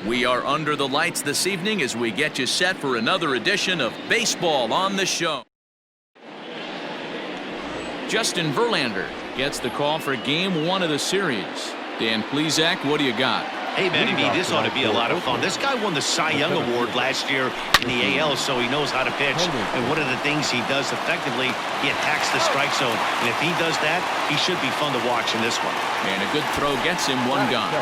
We are under the lights this evening as we get you set for another edition of Baseball on the Show. Justin Verlander gets the call for Game 1 of the series. Dan Plesac, what do you got? Hey, Matty B, this ought to be a lot of fun. This guy won the Cy Young Award last year in the AL, so he knows how to pitch. And one of the things he does effectively, he attacks the strike zone. And if he does that, he should be fun to watch in this one. And a good throw gets him one gone.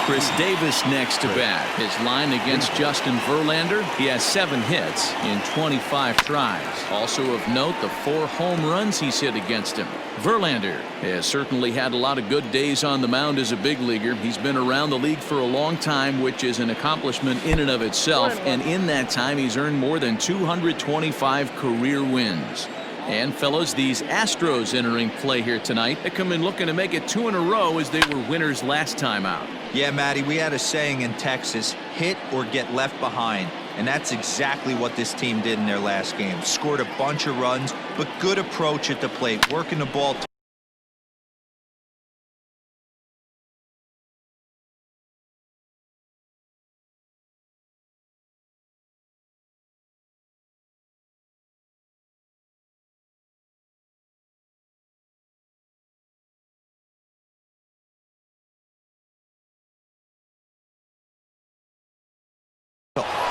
Chris Davis next to bat. His line against Justin Verlander, he has 7 hits in 25 tries. Also of note, the 4 home runs he's hit against him. Verlander has certainly had a lot of good days on the mound as a big leaguer. He's been around the league for a long time, which is an accomplishment in and of itself. And in that time, he's earned more than 225 career wins. And fellas, these Astros entering play here tonight. They come in looking to make it 2 in a row as they were winners last time out. Yeah, Matty, we had a saying in Texas, hit or get left behind. And that's exactly what this team did in their last game. Scored a bunch of runs, but good approach at the plate, working the ball.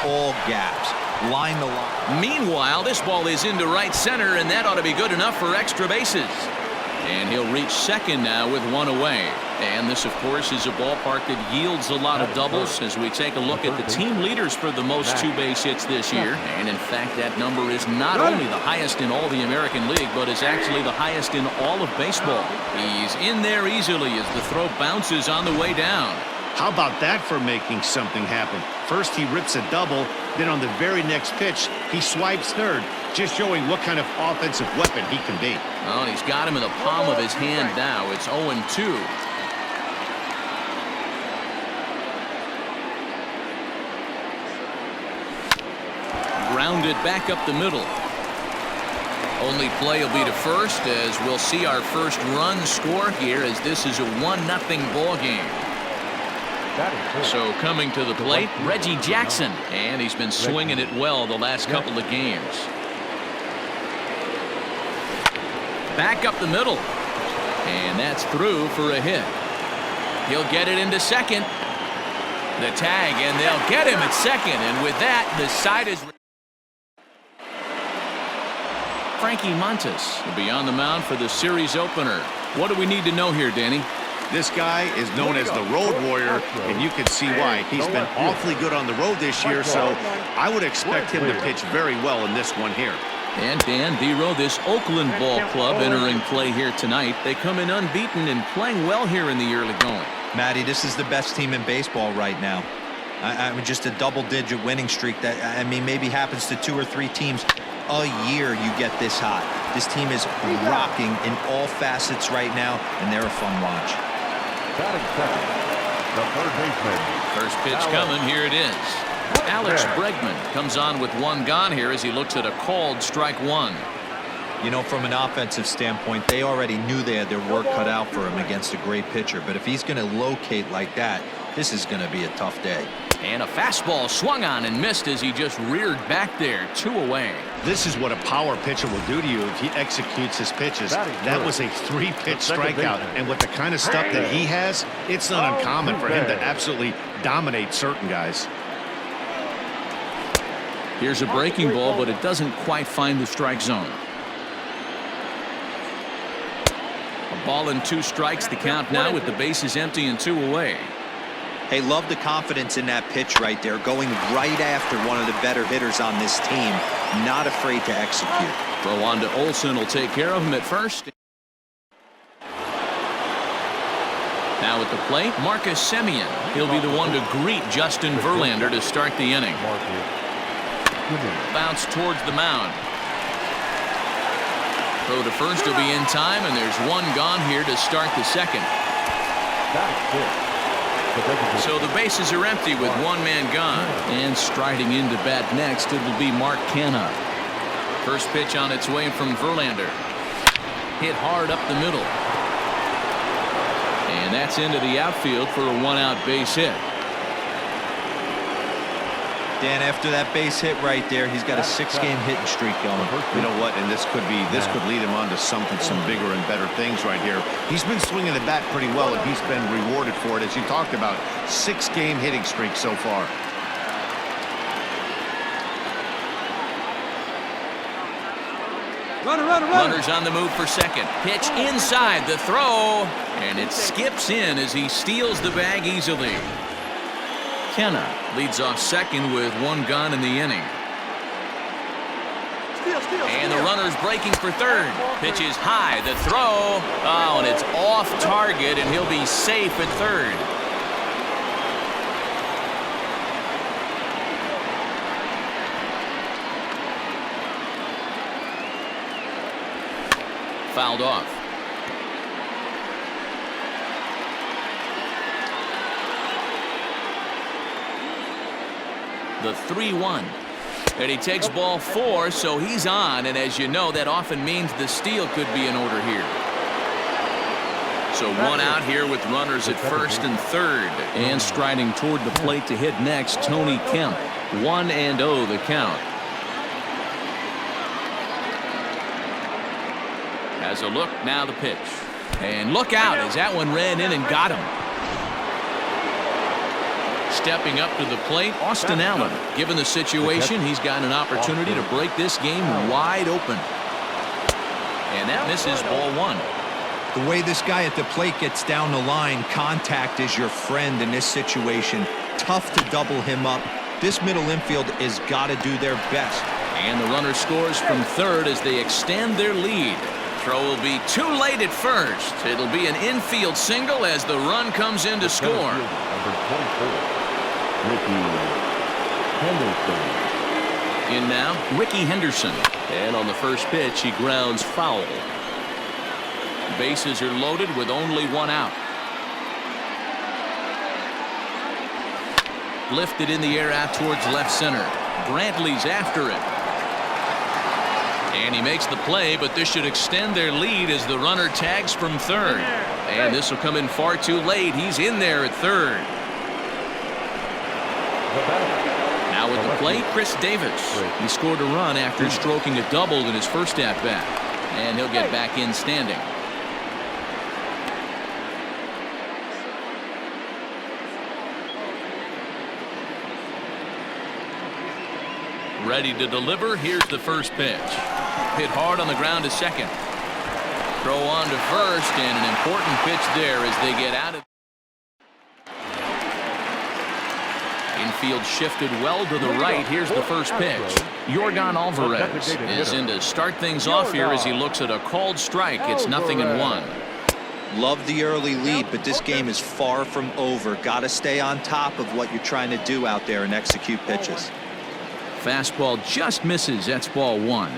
All gaps, line to line. Meanwhile, this ball is into right center, and that ought to be good enough for extra bases. And he'll reach second now with 1 away. And this, of course, is a ballpark that yields a lot of doubles as we take a look at the team leaders for the most 2-base hits this year. And in fact, that number is not only the highest in all the American League, but is actually the highest in all of baseball. He's in there easily as the throw bounces on the way down. How about that for making something happen? First he rips a double, then on the very next pitch he swipes third, just showing what kind of offensive weapon he can be. Oh, and he's got him in the palm of his hand now. It's 0-2. Grounded back up the middle. Only play will be to first as we'll see our first run score here as this is a 1-0 ball game. So coming to the plate, Reggie Jackson, and he's been swinging it well the last couple of games. Back up the middle, and that's through for a hit. He'll get it into second. The tag, and they'll get him at second, and with that, the side is. Frankie Montas will be on the mound for the series opener. What do we need to know here, Danny? This guy is known as the road warrior, and you can see why. He's been awfully good on the road this year, so I would expect him to pitch very well in this one here. And Dan Biro, this Oakland ball club entering play here tonight. They come in unbeaten and playing well here in the early going. Matty, this is the best team in baseball right now. I mean, just a double-digit winning streak that, I mean, maybe happens to 2 or 3 teams a year you get this hot. This team is rocking in all facets right now, and they're a fun watch. The third baseman. First pitch coming. Here it is. Alex Bregman comes on with 1 gone here as he looks at a called strike 1. You know, from an offensive standpoint, they already knew they had their work cut out for him against a great pitcher. But if he's going to locate like that, this is going to be a tough day. And a fastball swung on and missed as he just reared back there. 2 away. This is what a power pitcher will do to you if he executes his pitches. That was a 3-pitch strikeout, and with the kind of stuff that he has, it's not uncommon for him to absolutely dominate certain guys. Here's a breaking ball, but it doesn't quite find the strike zone. A ball and 2 strikes, the count now with the bases empty and 2 away. Hey, love the confidence in that pitch right there, going right after one of the better hitters on this team, not afraid to execute. Throw on to Olsen will take care of him at first. Now at the plate, Marcus Semien. He'll be the one to greet Justin Verlander to start the inning. Bounce towards the mound. Throw to first will be in time, and there's 1 gone here to start the second. So the bases are empty with 1 man gone. And striding into bat next, it will be Mark Canha. First pitch on its way from Verlander. Hit hard up the middle. And that's into the outfield for a 1-out base hit. Dan, after that base hit right there, he's got a 6-game hitting streak going. You know what? And this could lead him on to some bigger and better things right here. He's been swinging the bat pretty well, and he's been rewarded for it, as you talked about. 6-game hitting streak so far. Runners on the move for second. Pitch inside, the throw, and it skips in as he steals the bag easily. Kenna leads off second with 1 gone in the inning. And the runner's breaking for third. Pitch is high, the throw. Oh, and it's off target, and he'll be safe at third. Fouled off. The 3-1. And he takes ball 4, so he's on. And as you know, that often means the steal could be in order here. So 1 out here with runners at first and third. And striding toward the plate to hit next, Tony Kemp. 1-0 the count. Has a look, now the pitch. And look out as that one ran in and got him. Stepping up to the plate, Austin Allen. Given the situation, he's got an opportunity to break this game wide open. And that misses, ball 1. The way this guy at the plate gets down the line, contact is your friend in this situation. Tough to double him up. This middle infield has got to do their best. And the runner scores from third as they extend their lead. Throw will be too late at first. It'll be an infield single as the run comes in to score. In now, Ricky Henderson. And on the first pitch, he grounds foul. Bases are loaded with only 1 out. Lifted in the air out towards left center. Brantley's after it. And he makes the play, but this should extend their lead as the runner tags from third. And this will come in far too late. He's in there at third. Now with the plate, Chris Davis. He scored a run after stroking a double in his first at-bat. And he'll get back in standing. Ready to deliver. Here's the first pitch. Hit hard on the ground to second. Throw on to first, and an important pitch there as they get out of. Infield shifted well to the right. Here's the first pitch. Yordan Alvarez is in to start things off here as he looks at a called strike. It's 0-1. Love the early lead, but this game is far from over. Got to stay on top of what you're trying to do out there and execute pitches. Fastball just misses. That's ball 1.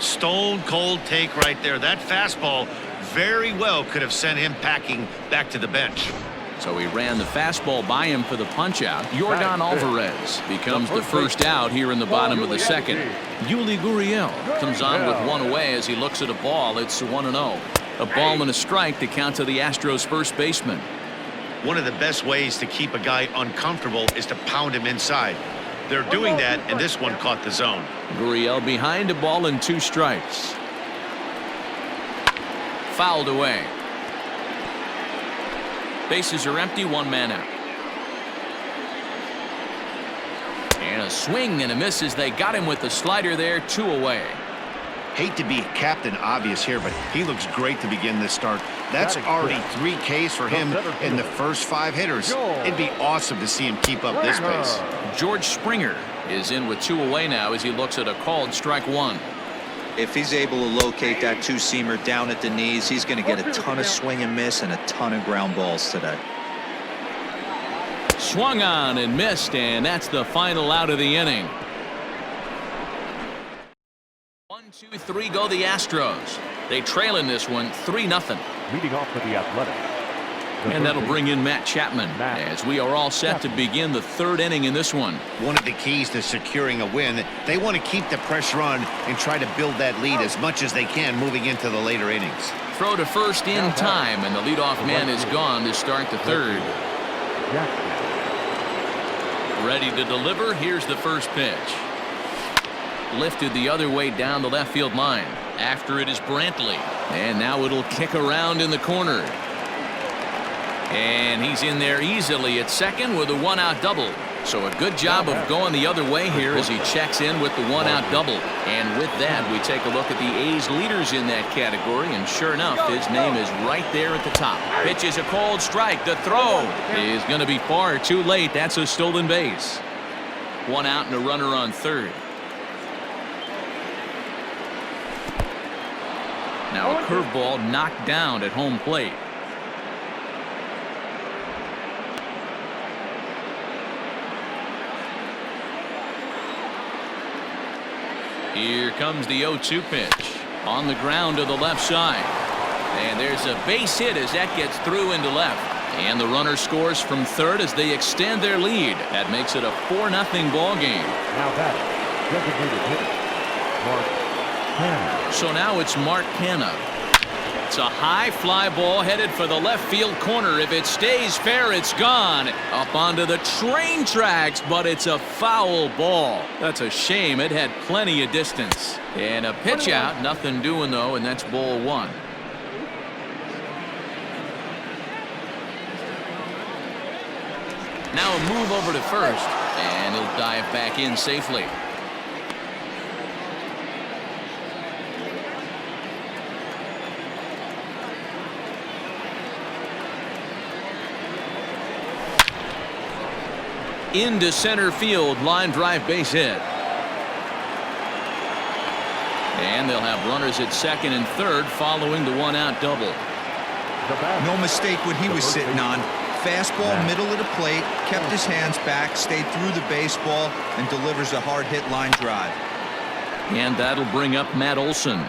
Stone cold take right there. That fastball very well could have sent him packing back to the bench. So he ran the fastball by him for the punch out. Yordan Alvarez becomes the first out here in the bottom of the second. Yuli Gurriel comes on with 1 away as he looks at a ball. It's 1-0. A ball and a strike to count to the Astros first baseman. One of the best ways to keep a guy uncomfortable is to pound him inside. They're doing that, and this one caught the zone. Gurriel behind a ball and 2 strikes. Fouled away. Bases are empty, 1 man out. And a swing and a miss as they got him with the slider there, 2 away. Hate to be captain obvious here, but he looks great to begin this start. That's already 3 Ks for him in the first 5 hitters. It'd be awesome to see him keep up this pace. George Springer is in with 2 away now as he looks at a called strike 1. If he's able to locate that 2-seamer down at the knees, he's going to get a ton of swing and miss and a ton of ground balls today. Swung on and missed, and that's the final out of the inning. 1-2-3 go the Astros. They trail in this one 3-0. Leading off for the Athletic. And that'll bring in Matt Chapman as we are all set to begin the 3rd inning in this one. One of the keys to securing a win, they want to keep the pressure on and try to build that lead as much as they can moving into the later innings. Throw to first in time, and the leadoff man is gone to start the 3rd. Ready to deliver. Here's the first pitch. Lifted the other way down the left field line. After it is Brantley. And now it'll kick around in the corner. And he's in there easily at second with a one-out double. So a good job of going the other way here as he checks in with the one-out double. And with that, we take a look at the A's leaders in that category. And sure enough, his name is right there at the top. Pitch is a called strike. The throw is going to be far too late. That's a stolen base. One out and a runner on third. Now a curveball knocked down at home plate. Here comes the 0-2 pitch. On the ground to the left side. And there's a base hit as that gets through into left. And the runner scores from third as they extend their lead. That makes it a 4-0 ball game. Now batting, designated hitter, Mark Canha. So now it's Mark Canha. It's a high fly ball headed for the left field corner. If it stays fair, it's gone. Up onto the train tracks, but it's a foul ball. That's a shame. It had plenty of distance. And a pitch out. Nothing doing, though, and that's ball one. Now a move over to first, and he'll dive back in safely. Into center field, line drive base hit. And they'll have runners at second and third following the one-out double. No mistake what he was sitting on. Fastball, middle of the plate, kept his hands back, stayed through the baseball, and delivers a hard-hit line drive. And that'll bring up Matt Olson.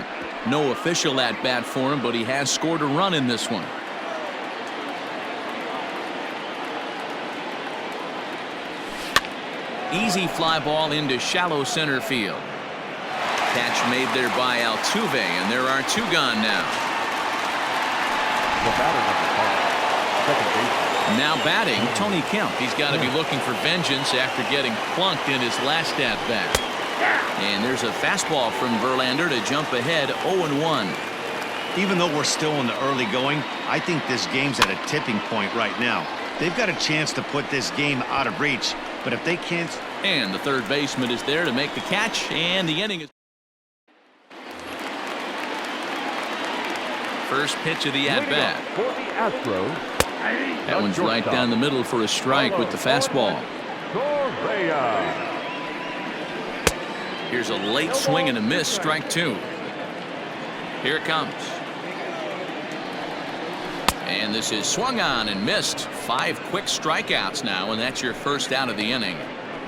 No official at-bat for him, but he has scored a run in this one. Easy fly ball into shallow center field. Catch made there by Altuve, and there are two gone now. The batter number 5, second base. Now batting, Tony Kemp. He's got to be looking for vengeance after getting plunked in his last at-bat. And there's a fastball from Verlander to jump ahead 0-1. Even though we're still in the early going, I think this game's at a tipping point right now. They've got a chance to put this game out of reach, but if they can't... And the third baseman is there to make the catch, and the inning is... First pitch of the at-bat. For the Astros, That one's right down the middle for a strike with the fastball. Here's a late swing and a miss, strike two. Here it comes. And this is swung on and missed. 5 quick strikeouts now, and that's your first out of the inning.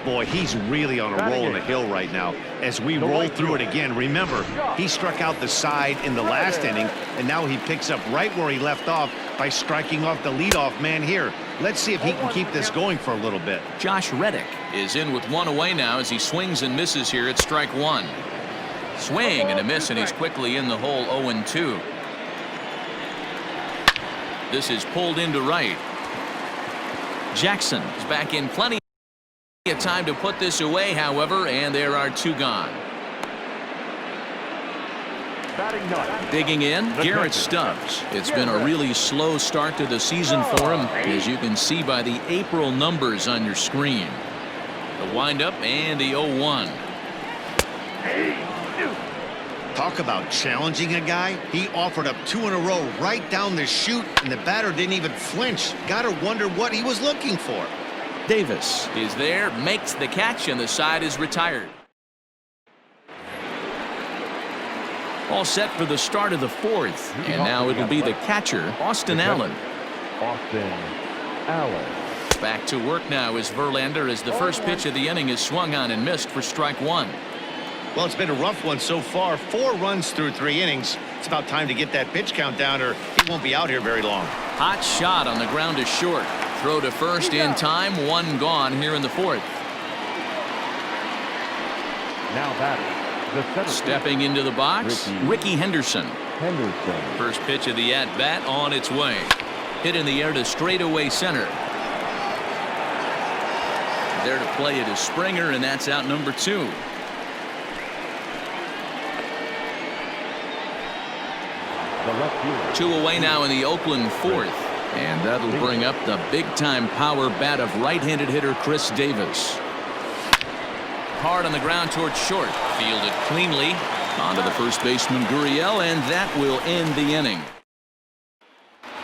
Boy, he's really on a roll in the hill right now. As we roll through it again, remember, he struck out the side in the last inning, and now he picks up right where he left off by striking off the leadoff man here. Let's see if he can keep this going for a little bit. Josh Reddick is in with one away now as he swings and misses here at strike one. Swing and a miss, and he's quickly in the hole 0-2. This is pulled into right. Jackson is back in plenty of time to put this away, however, and there are two gone. Digging in, Garrett Stubbs. It's been a really slow start to the season for him, as you can see by the April numbers on your screen. The windup and the 0-1. Talk about challenging a guy. He offered up 2 in a row right down the chute, and the batter didn't even flinch. Gotta wonder what he was looking for. Davis is there, makes the catch, and the side is retired. All set for the start of the fourth, and now it'll be the catcher, Austin Allen. Back to work now is Verlander as the first pitch of the inning is swung on and missed for strike one. Well, it's been a rough one so far. 4 runs through 3 innings. It's about time to get that pitch count down, or he won't be out here very long. Hot shot on the ground is short. Throw to first in time. 1 gone here in the fourth. Now batting. Stepping into the box, Ricky Henderson. First pitch of the at-bat on its way. Hit in the air to straightaway center. There to play it is Springer, and that's out number 2. The left fielder. 2 away now in the Oakland 4th. And that'll bring up the big-time power bat of right-handed hitter Chris Davis. Hard on the ground towards short. Fielded cleanly. Onto the first baseman Gurriel, and that will end the inning.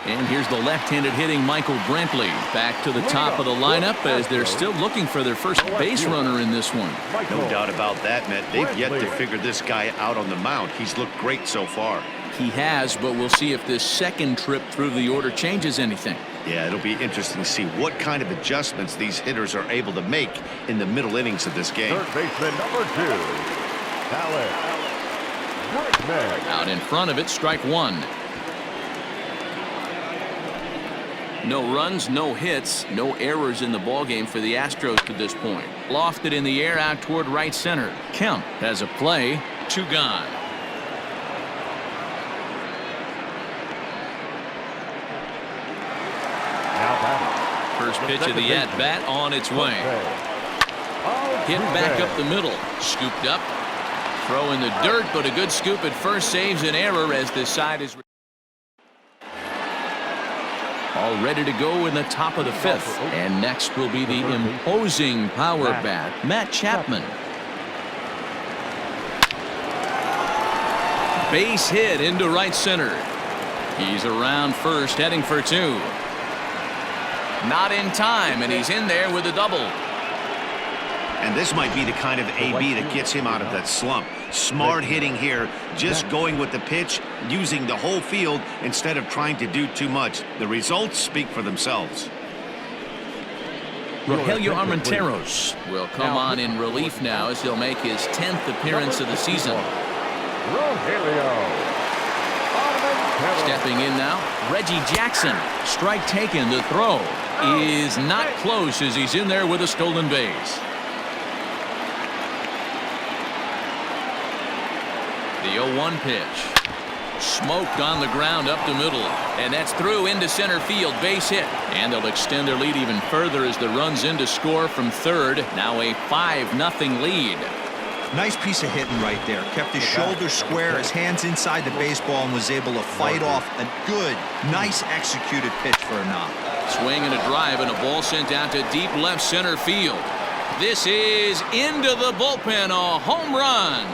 And here's the left-handed hitting Michael Brantley back to the top of the lineup as they're still looking for their first base runner in this one. No doubt about that, Matt. They've yet to figure this guy out on the mound. He's looked great so far. He has, but we'll see if this second trip through the order changes anything. Yeah, it'll be interesting to see what kind of adjustments these hitters are able to make in the middle innings of this game. Third baseman number 2, Alex. Out in front of it, strike 1. No runs, no hits, no errors in the ballgame for the Astros to this point. Lofted in the air out toward right center. Kemp has a play. 2 gone. First pitch of the at-bat on its way. Hit back up the middle. Scooped up. Throw in the dirt, but a good scoop at first saves an error as this side is all ready to go in the top of the 5th. And next will be the imposing power bat, Matt Chapman. Base hit into right center. He's around first, heading for 2. Not in time, and he's in there with a double. And this might be the kind of AB that gets him out of that slump. Smart hitting here, just going with the pitch, using the whole field instead of trying to do too much. The results speak for themselves. Rogelio Armenteros will come on in relief now as he'll make his 10th appearance of the season. Stepping in now, Reggie Jackson. Strike taken. The throw is not close as he's in there with a stolen base. The 0-1 pitch. Smoked on the ground up the middle. And that's through into center field. Base hit. And they'll extend their lead even further as the runs in to score from third. Now a 5-0 lead. Nice piece of hitting right there. Kept his shoulders square, his hands inside the baseball, and was able to fight off a good, nice executed pitch for a knock. Swing and a drive and a ball sent out to deep left center field. This is into the bullpen. A home run.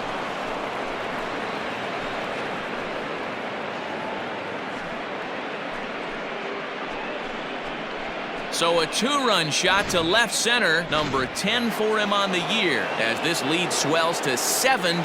So a 2-run shot to left center, number 10 for him on the year, as this lead swells to 7-0.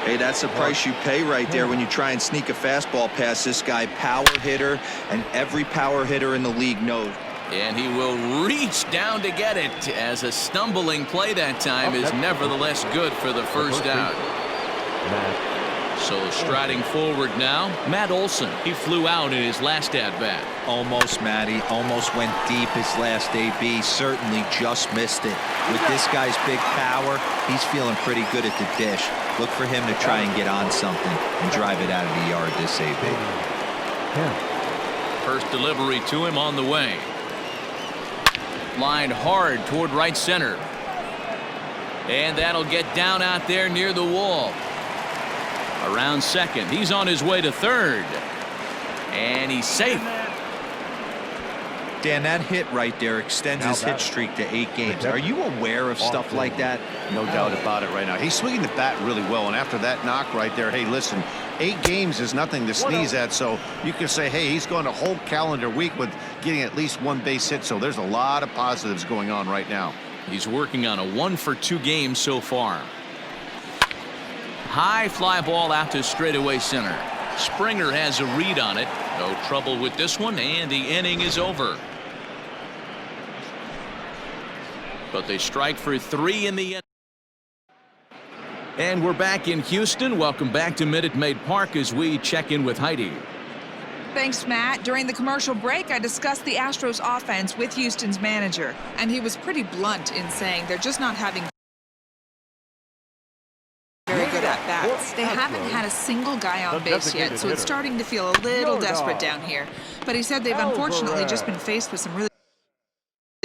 Hey, that's the price you pay right there when you try and sneak a fastball past this guy. Power hitter, and every power hitter in the league knows. And he will reach down to get it, as a stumbling play that time is nevertheless good for the first out. So striding forward now, Matt Olson. He flew out in his last at-bat. Almost, Matty. Almost went deep his last AB. Certainly just missed it. With this guy's big power, he's feeling pretty good at the dish. Look for him to try and get on something and drive it out of the yard this AB. First delivery to him on the way. Lined hard toward right center. And that'll get down out there near the wall. Around second. He's on his way to third. And he's safe. Dan, that hit right there extends his hit streak to 8 games. Are you aware of stuff like that? No doubt about it right now. He's swinging the bat really well, and after that knock right there, hey, listen, 8 games is nothing to sneeze at, so you can say, hey, he's going a whole calendar week with getting at least 1 base hit, so there's a lot of positives going on right now. He's working on a 1-for-2 game so far. High fly ball out to straightaway center. Springer has a read on it. No trouble with this one, and the inning is over. But they strike for 3 in the end. And we're back in Houston. Welcome back to Minute Maid Park as we check in with Heidi. Thanks, Matt. During the commercial break, I discussed the Astros offense with Houston's manager, and he was pretty blunt in saying they're just not having very good at-bats. They haven't had a single guy on base yet, so it's starting to feel a little desperate down here. But he said they've unfortunately just been faced with some really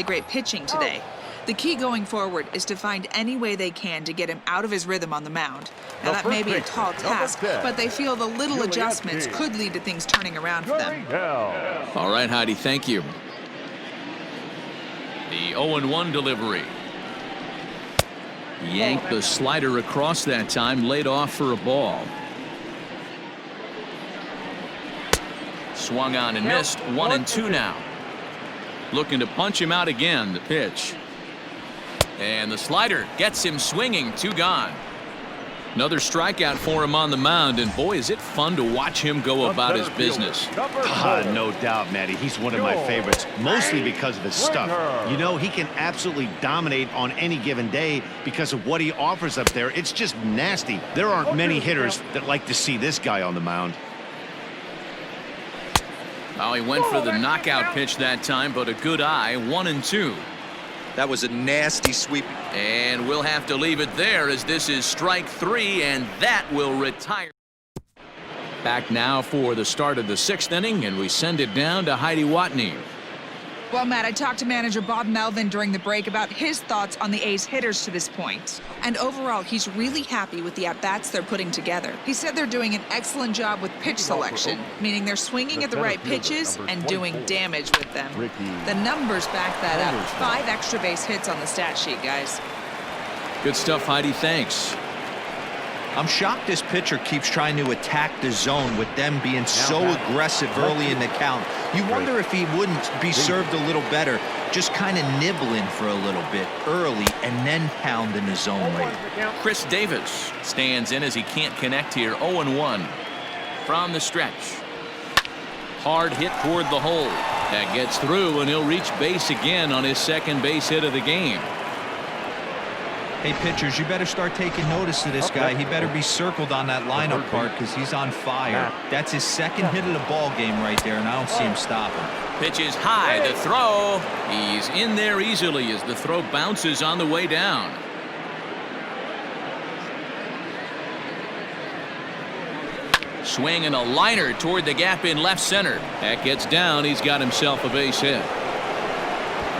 great great pitching today. The key going forward is to find any way they can to get him out of his rhythm on the mound. Now, that may be a tall task, but they feel the little adjustments could lead to things turning around for them. All right, Heidi, thank you. The 0-1 delivery. Yanked the slider across that time, laid off for a ball. Swung on and missed. 1-2 now. Looking to punch him out again. The pitch. And the slider gets him swinging. 2 gone. Another strikeout for him on the mound, and boy, is it fun to watch him go about his business. No doubt, Matty. He's one of my favorites, mostly because of his stuff. You know, he can absolutely dominate on any given day because of what he offers up there. It's just nasty. There aren't many hitters that like to see this guy on the mound. Oh, he went for the knockout pitch that time, but a good eye. 1-2. That was a nasty sweep. And we'll have to leave it there as this is strike 3, and that will retire. Back now for the start of the 6th inning, and we send it down to Heidi Watney. Well, Matt, I talked to manager Bob Melvin during the break about his thoughts on the A's hitters to this point. And overall, he's really happy with the at-bats they're putting together. He said they're doing an excellent job with pitch selection, meaning they're swinging at the right pitches and doing damage with them. The numbers back that up. 5 extra base hits on the stat sheet, guys. Good stuff, Heidi. Thanks. I'm shocked this pitcher keeps trying to attack the zone with them being so aggressive early in the count. You wonder if he wouldn't be served a little better, just kind of nibbling for a little bit early and then pounding the zone late. Chris Davis stands in as he can't connect here. 0-1 from the stretch. Hard hit toward the hole. That gets through, and he'll reach base again on his 2nd base hit of the game. Hey, pitchers, you better start taking notice of this guy. He better be circled on that lineup card because he's on fire. That's his 2nd hit of the ball game right there, and I don't see him stopping. Pitch is high. The throw. He's in there easily as the throw bounces on the way down. Swing and a liner toward the gap in left center. That gets down. He's got himself a base hit.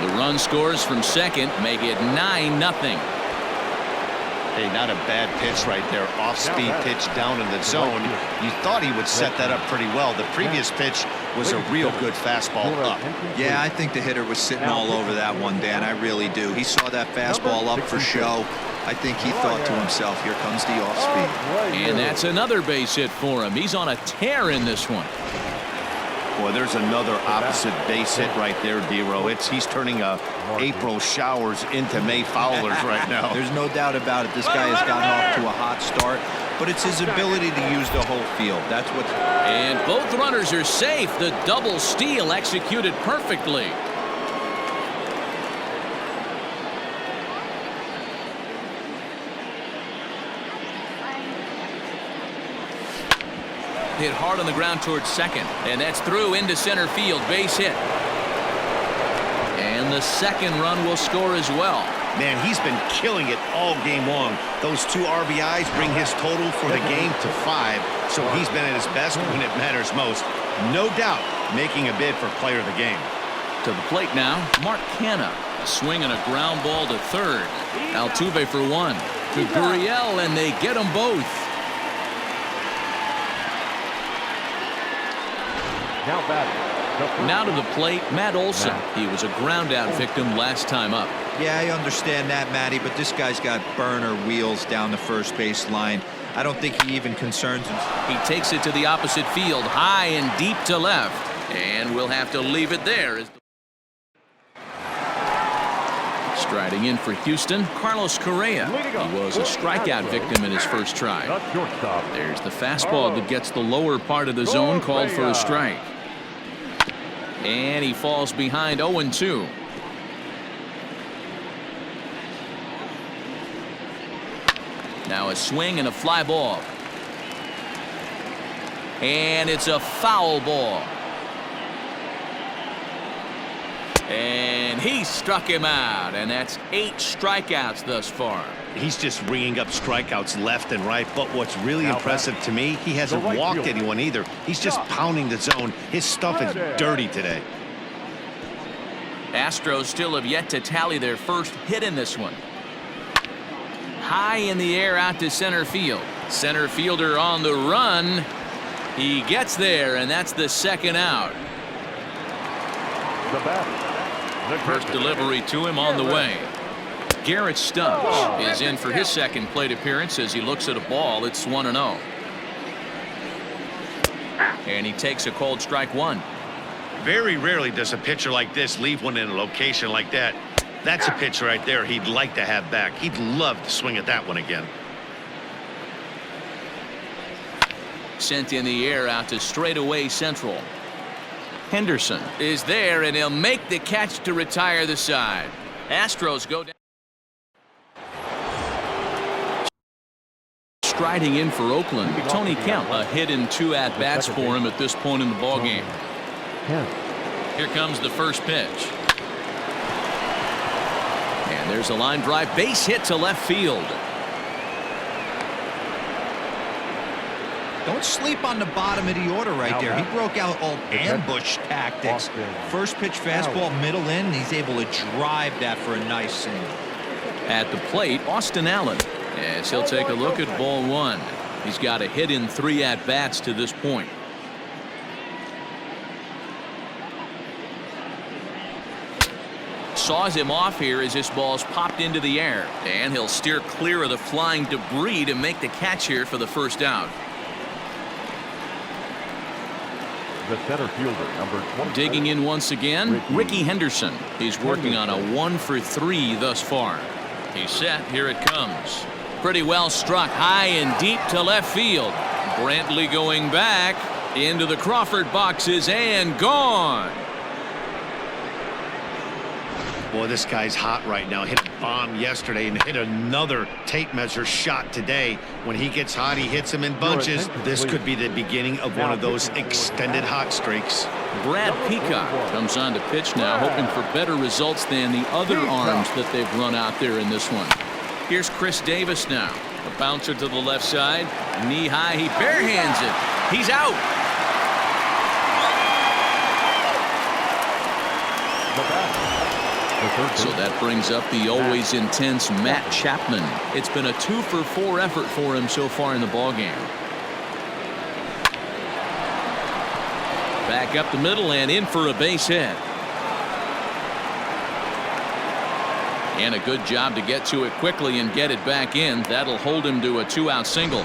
The run scores from second, make it 9-0. Hey, not a bad pitch right there. Off-speed pitch down in the zone. You thought he would set that up pretty well. The previous pitch was a real good fastball up. Yeah, I think the hitter was sitting all over that one, Dan. I really do. He saw that fastball up for show. I think he thought to himself, here comes the off-speed. And that's another base hit for him. He's on a tear in this one. Boy, there's another opposite base hit right there, D-Row. He's turning April showers into May foulers right now. There's no doubt about it. This guy has gotten off to a hot start, but it's his ability to use the whole field. That's what's... And both runners are safe. The double steal executed perfectly. Hit hard on the ground towards second, and that's through into center field. Base hit. And the 2nd run will score as well. Man, he's been killing it all game long. Those 2 RBIs bring his total for the game to 5, so he's been at his best when it matters most. No doubt making a bid for player of the game. To the plate now, Mark Canha. A swing and a ground ball to third. Altuve for 1. To Gurriel, and they get them both. Now to the plate, Matt Olson. He was a ground-out victim last time up. Yeah, I understand that, Matty, but this guy's got burner wheels down the first base line. I don't think he even concerns himself. He takes it to the opposite field, high and deep to left. And we'll have to leave it there. Striding in for Houston, Carlos Correa. He was a strikeout victim in his first try. There's the fastball that gets the lower part of the zone, called for a strike. And he falls behind 0-2. Now a swing and a fly ball. And it's a foul ball. And he struck him out, and that's 8 strikeouts thus far. He's just ringing up strikeouts left and right, but what's really impressive to me, he hasn't walked anyone either. He's just pounding the zone. His stuff is dirty today. Astros still have yet to tally their first hit in this one. High in the air out to center field. Center fielder on the run. He gets there, and that's the second out. The batter. First delivery to him on the way. Garrett Stubbs is in for his second plate appearance as he looks at a ball. It's 1-0. And he takes a called strike one. Very rarely does a pitcher like this leave one in a location like that. That's a pitch right there he'd like to have back. He'd love to swing at that one again. Sent in the air out to straightaway central. Henderson is there, and he'll make the catch to retire the side. Astros go down. Striding in for Oakland, Tony Kemp. A hit and 2 at-bats for him at this point in the ballgame. Here comes the first pitch. And there's a line drive, base hit to left field. Don't sleep on the bottom of the order right there. He broke out all ambush tactics. First pitch fastball, middle in. He's able to drive that for a nice single. At the plate, Austin Allen, as he'll take a look at ball one. He's got a hit in 3 at-bats to this point. Saws him off here as this ball's popped into the air, and he'll steer clear of the flying debris to make the catch here for the first out. The center fielder, number 20. Digging in once again, Ricky Henderson. He's working on a 1 for 3 thus far. He's set. Here it comes. Pretty well struck high and deep to left field. Brantley going back into the Crawford boxes and gone. Boy, this guy's hot right now. Hit a bomb yesterday and hit another tape measure shot today. When he gets hot, he hits them in bunches. This could be the beginning of one of those extended hot streaks. Brad Peacock comes on to pitch now, hoping for better results than the other arms that they've run out there in this one. Here's Chris Davis now. A bouncer to the left side. Knee high. He barehands it. He's out. So that brings up the always intense Matt Chapman. It's been a 2 for 4 effort for him so far in the ballgame. Back up the middle and in for a base hit. And a good job to get to it quickly and get it back in. That'll hold him to a 2-out single.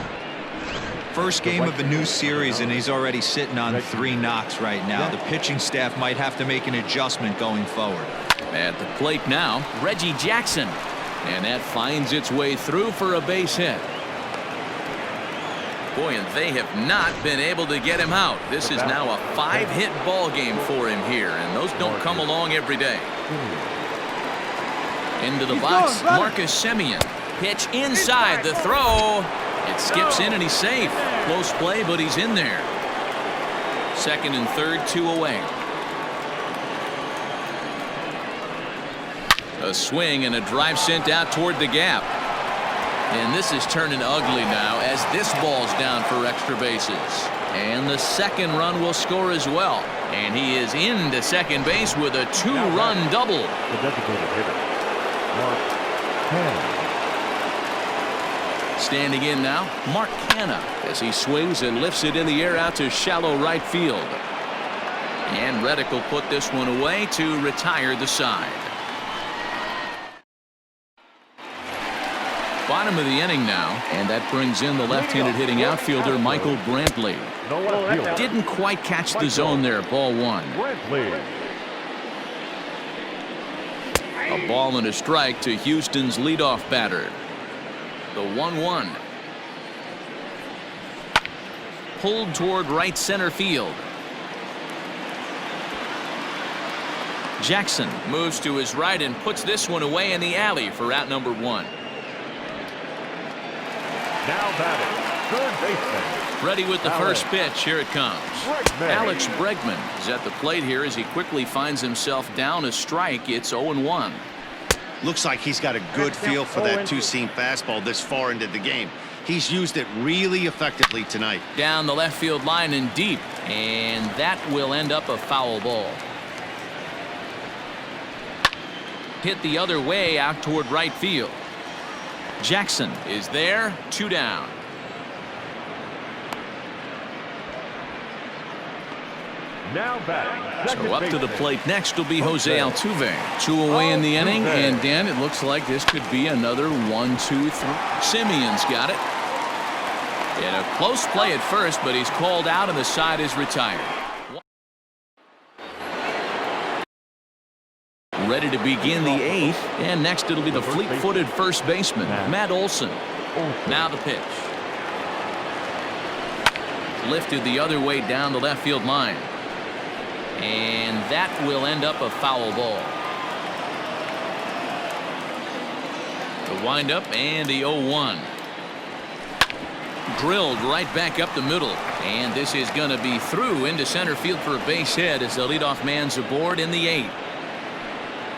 First game of a new series, and he's already sitting on 3 knocks right now. The pitching staff might have to make an adjustment going forward. At the plate now, Reggie Jackson. And that finds its way through for a base hit. Boy, and they have not been able to get him out. This is now a 5-hit ball game for him here, and those don't come along every day. Into the box, Marcus Semien. Pitch inside, the throw. It skips in and he's safe. Close play, but he's in there. Second and third, 2 away. A swing and a drive sent out toward the gap. And this is turning ugly now as this ball's down for extra bases. And the second run will score as well. And he is into second base with a 2-run double. The designated hitter, Mark Canha. Standing in now, Mark Canha as he swings and lifts it in the air out to shallow right field. And Reddick will put this one away to retire the side. Bottom of the inning now, and that brings in the left-handed hitting outfielder Michael Brantley. Didn't quite catch the zone there. Ball 1. A ball and a strike to Houston's leadoff batter. The 1-1. Pulled toward right center field. Jackson moves to his right and puts this one away in the alley for out number 1. Now batting, third baseman. Ready with the first pitch. Here it comes. Alex Bregman is at the plate here as he quickly finds himself down a strike. It's 0-1. Looks like he's got a good feel for that 2-seam fastball this far into the game. He's used it really effectively tonight. Down the left field line and deep, and that will end up a foul ball. Hit the other way out toward right field. Jackson is there. 2 down. Now batting. So up to the plate next will be Jose Altuve. 2 away in the inning, and Dan, it looks like this could be another 1, 2, 3. Simeon's got it. In a close play at first, but he's called out and the side is retired. Ready to begin the 8th, and next it'll be the fleet-footed first baseman, Matt Olson. Now the pitch. Lifted the other way down the left field line. And that will end up a foul ball. The windup and the 0-1. Drilled right back up the middle. And this is going to be through into center field for a base hit as the leadoff man's aboard in the 8th.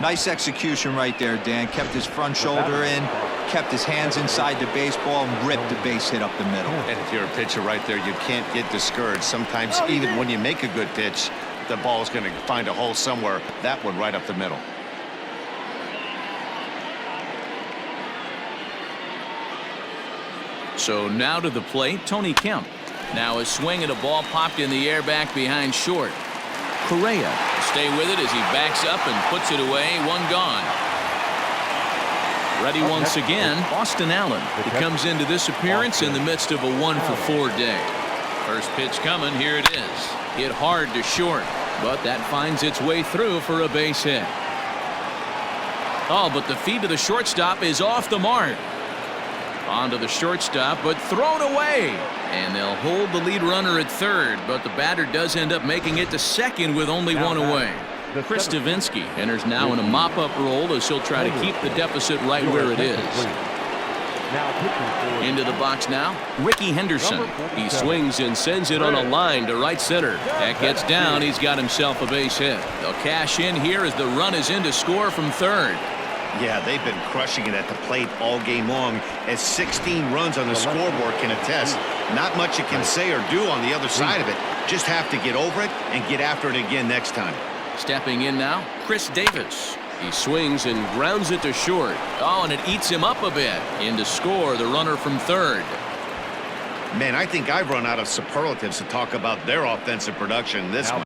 Nice execution right there, Dan. Kept his front shoulder in, kept his hands inside the baseball, and ripped the base hit up the middle. And if you're a pitcher right there, you can't get discouraged. Sometimes even when you make a good pitch, the ball is going to find a hole somewhere. That one right up the middle. So now to the plate, Tony Kemp. Now a swing and a ball popped in the air back behind short. Correa stay with it as he backs up and puts it away. 1 gone. Ready once again, Austin Allen. He comes into this appearance in the midst of a 1-for-4 day. First pitch coming. Here it is. Hit hard to short, but that finds its way through for a base hit. Oh, but the feed to the shortstop is off the mark. Onto the shortstop, but thrown away. And they'll hold the lead runner at third, but the batter does end up making it to second with only 1 away. Chris Stavinsky enters now in a mop-up role as he'll try to keep the deficit right where it is. Into the box now, Ricky Henderson. He swings and sends it on a line to right center. That gets down. He's got himself a base hit. They'll cash in here as the run is in to score from third. Yeah, they've been crushing it at the plate all game long, as 16 runs on the scoreboard can attest. Not much you can say or do on the other side of it. Just have to get over it and get after it again next time. Stepping in now, Chris Davis. He swings and grounds it to short. Oh, and it eats him up a bit. In to score the runner from third. Man, I think I've run out of superlatives to talk about their offensive production this one.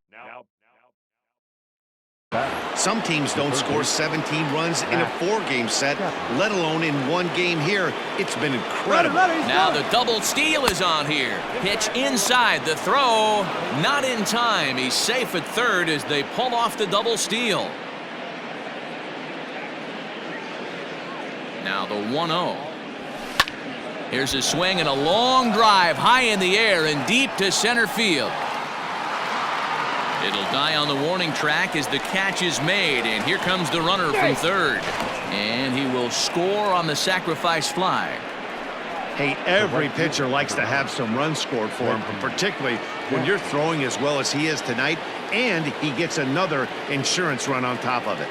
Some teams don't score 17 runs in a 4-game set, let alone in 1 game here. It's been incredible. Now the double steal is on here. Pitch inside, the throw not in time. He's safe at third as they pull off the double steal. Now the 1-0. Here's a swing and a long drive high in the air and deep to center field. It'll die on the warning track as the catch is made, and here comes the runner from third. And he will score on the sacrifice fly. Hey, every pitcher likes to have some runs scored for him, particularly when you're throwing as well as he is tonight, and he gets another insurance run on top of it.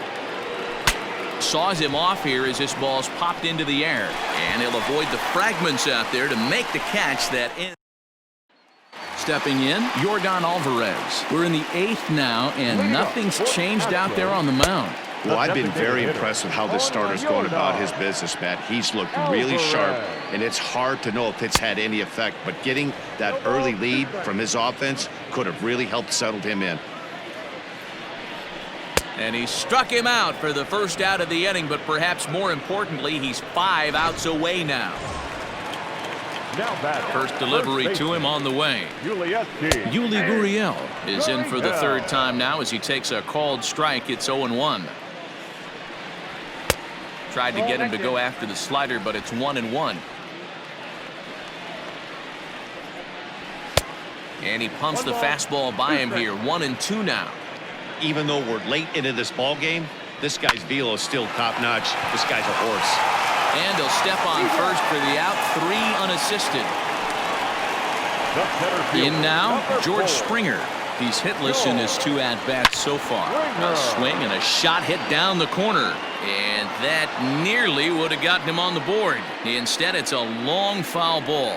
Saws him off here as this ball's popped into the air, and he'll avoid the fragments out there to make the catch that ends. Stepping in, Yordan Alvarez. We're in the 8th now, and nothing's changed out there on the mound. Well, I've been very impressed with how this starter's going about his business, Matt. He's looked really sharp, and it's hard to know if it's had any effect, but getting that early lead from his offense could have really helped settle him in. And he struck him out for the first out of the inning, but perhaps more importantly, he's 5 outs away now. First delivery to him on the way. Yuli Gurriel is in for the 3rd time now as he takes a called strike. It's 0-1. Tried to get him to go after the slider, but it's 1-1. And he pumps the fastball by him here. 1-2 now. Even though we're late into this ball game, this guy's velo is still top-notch. This guy's a horse. And he'll step on first for the out. 3 unassisted. In now, George Springer. He's hitless in his 2 at-bats so far. A swing and a shot hit down the corner. And that nearly would have gotten him on the board. Instead, it's a long foul ball.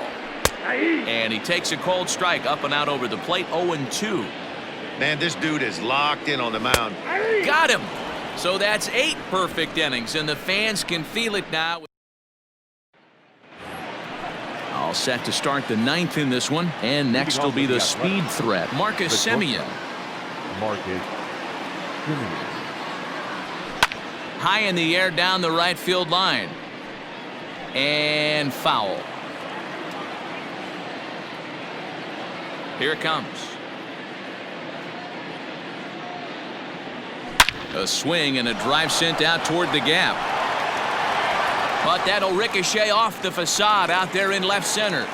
And he takes a cold strike up and out over the plate. 0-2. Man, this dude is locked in on the mound. Got him. So that's 8 perfect innings, and the fans can feel it now. All set to start the 9th in this one, and next will be the speed threat, Marcus Semien. High in the air down the right field line. And foul. Here it comes. A swing and a drive sent out toward the gap. But that'll ricochet off the facade out there in left center.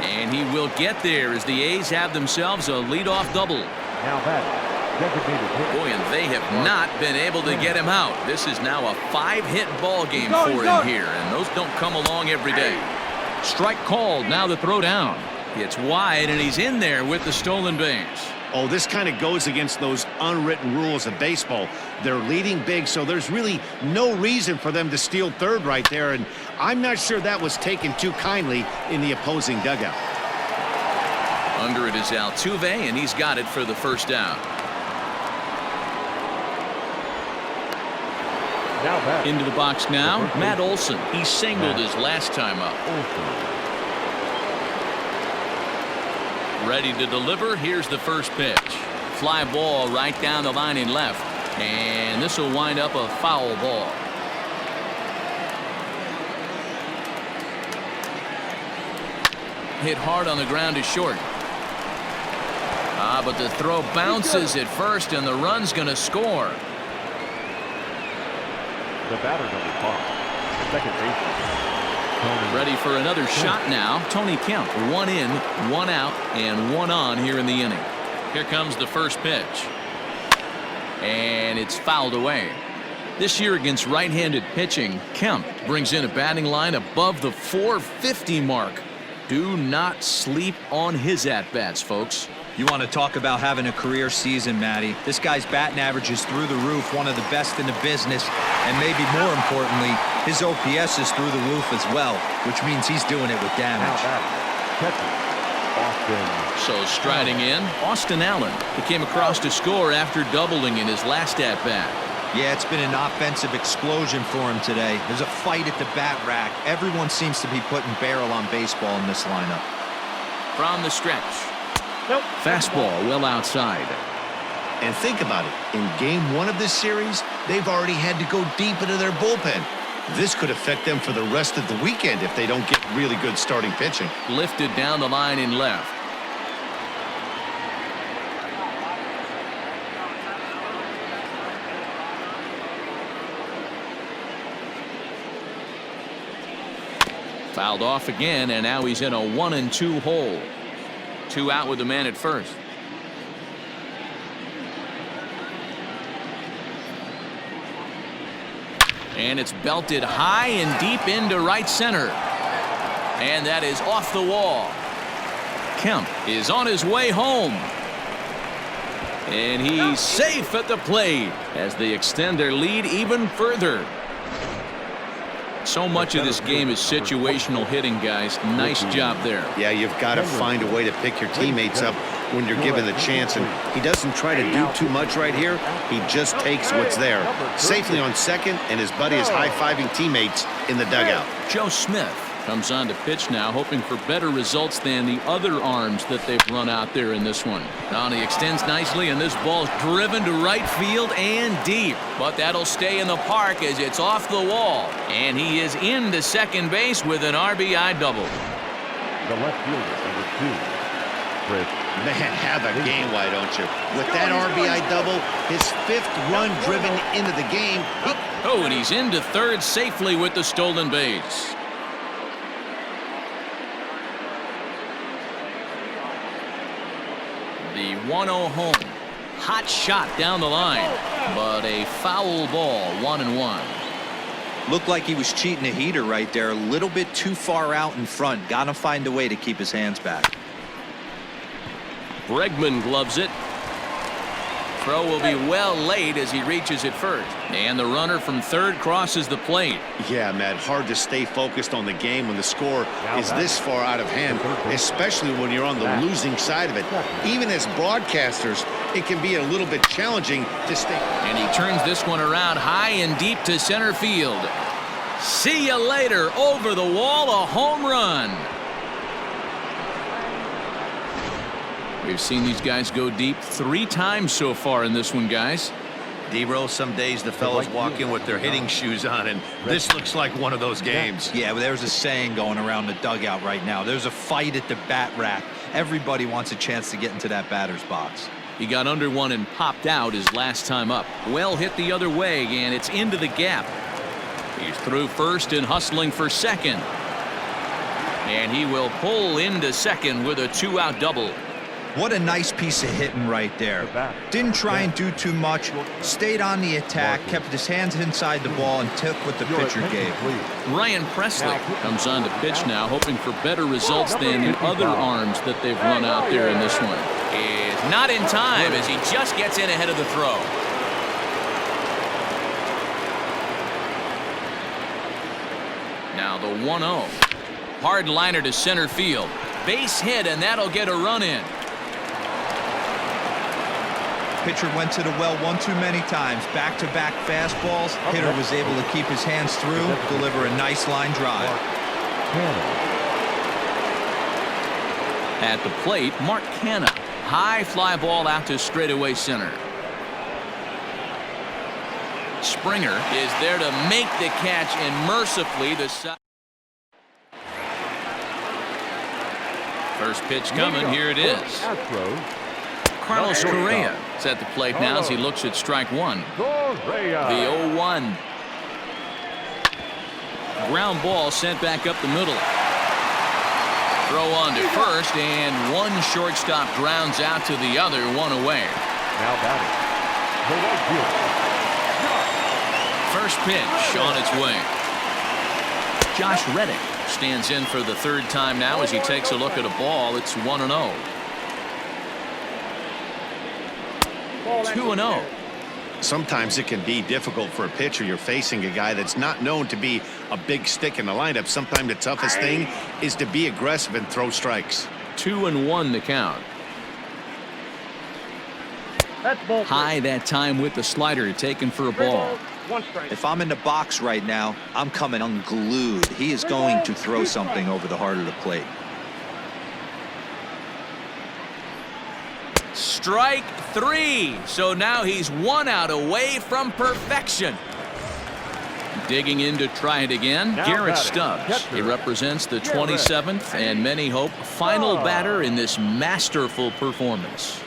And he will get there as the A's have themselves a leadoff double. Now that designated hit. Boy, and they have not been able to get him out. This is now a 5-hit ball game for him here, and those don't come along every day. Strike called. Now the throw down. It's wide, and he's in there with the stolen base. Oh, this kind of goes against those unwritten rules of baseball. They're leading big, so there's really no reason for them to steal third right there, and I'm not sure that was taken too kindly in the opposing dugout. Under it is Altuve, and he's got it for the first down. Now back. Into the box now, Matt Olson. He singled his last time up. Ready to deliver. Here's the first pitch. Fly ball right down the line in left. And this will wind up a foul ball. Hit hard on the ground to short. But the throw bounces at first, and the run's going to score. The batter number 5, second baseman. Ready for another shot now. Tony Kemp. 1 in, 1 out, and 1 on here in the inning. Here comes the first pitch. And it's fouled away. This year against right-handed pitching, Kemp brings in a batting line above the 450 mark. Do not sleep on his at-bats, folks. You want to talk about having a career season, Matty. This guy's batting average is through the roof, one of the best in the business, and maybe more importantly, his OPS is through the roof as well, which means he's doing it with damage. So striding in, Austin Allen. He came across to score after doubling in his last at-bat. Yeah, it's been an offensive explosion for him today. There's a fight at the bat rack. Everyone seems to be putting barrel on baseball in this lineup. From the stretch. Fastball well outside. And think about it. In game 1 of this series, they've already had to go deep into their bullpen. This could affect them for the rest of the weekend if they don't get really good starting pitching. Lifted down the line in left. Fouled off again, and now he's in a 1-2 hole. 2 out with the man at first. And it's belted high and deep into right center. And that is off the wall. Kemp is on his way home. And he's safe at the plate as they extend their lead even further. So much of this game is situational hitting, guys. Nice job there. Yeah, you've got to find a way to pick your teammates up when you're given the chance, and he doesn't try to do too much right here. He just takes what's there. Safely on second, and his buddy is high-fiving teammates in the dugout. Joe Smith comes on to pitch now, hoping for better results than the other arms that they've run out there in this one. Now he extends nicely, and this ball's driven to right field and deep. But that'll stay in the park as it's off the wall. And he is into second base with an RBI double. The left fielder, number 2, Chris. Man, have a game, why don't you? With that RBI double, his 5th run driven into the game. Oh, and he's into third safely with the stolen base. The 1-0 home. Hot shot down the line, but a foul ball, 1-1. Looked like he was cheating a heater right there, a little bit too far out in front. Gotta find a way to keep his hands back. Bregman gloves it. Throw will be well late as he reaches it first. And the runner from third crosses the plate. Yeah, Matt, hard to stay focused on the game when the score is this far out of hand, especially when you're on the losing side of it. Even as broadcasters, it can be a little bit challenging to stay. And he turns this one around high and deep to center field. See you later. Over the wall, a home run. We've seen these guys go deep 3 times so far in this one, guys. D-Roll, some days the fellas walk in with their hitting shoes on, and this looks like one of those games. Yeah, well, there's a saying going around the dugout right now. There's a fight at the bat rack. Everybody wants a chance to get into that batter's box. He got under one and popped out his last time up. Well hit the other way, and it's into the gap. He's through first and hustling for second. And he will pull into second with a 2-out double. What a nice piece of hitting right there. Didn't try and do too much. Stayed on the attack, kept his hands inside the ball, and took what the pitcher gave. Ryan Presley comes on to pitch now, hoping for better results than in other arms that they've run out there in this one. It's not in time as he just gets in ahead of the throw. Now the 1-0. Hard liner to center field. Base hit, and that'll get a run in. Pitcher went to the well one too many times. Back-to-back fastballs. Hitter was able to keep his hands through, deliver a nice line drive. At the plate, Mark Canha. High fly ball out to straightaway center. Springer is there to make the catch, and mercifully the side. First pitch coming. Here it is. Carlos Correa is at the plate now as he looks at strike one. The 0-1. Ground ball sent back up the middle. Throw on to first, and one shortstop grounds out to the other, one away. Now batting, the right fielder. First pitch on its way. Josh Reddick stands in for the 3rd time now as he takes a look at a ball. It's 1-0. 2-0. Sometimes it can be difficult for a pitcher. You're facing a guy that's not known to be a big stick in the lineup. Sometimes the toughest thing is to be aggressive and throw strikes. 2-1 the count. High that time with the slider, taken for a ball. If I'm in the box right now, I'm coming unglued. He is going to throw something over the heart of the plate. Strike 3. So now he's 1 out away from perfection. Digging in to try it again, Garrett Stubbs. He represents the 27th and many hope final batter in this masterful performance.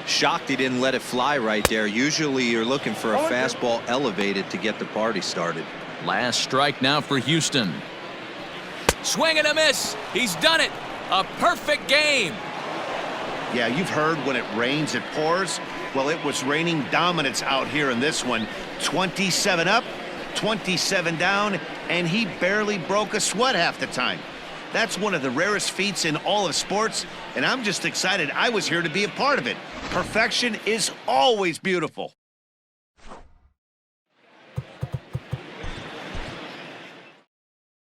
Shocked he didn't let it fly right there. Usually you're looking for a fastball elevated to get the party started. Last strike now for Houston. Swing and a miss. He's done it. A perfect game. Yeah, you've heard when it rains, it pours. Well, it was raining dominance out here in this one. 27 up, 27 down, and he barely broke a sweat half the time. That's one of the rarest feats in all of sports, and I'm just excited I was here to be a part of it. Perfection is always beautiful.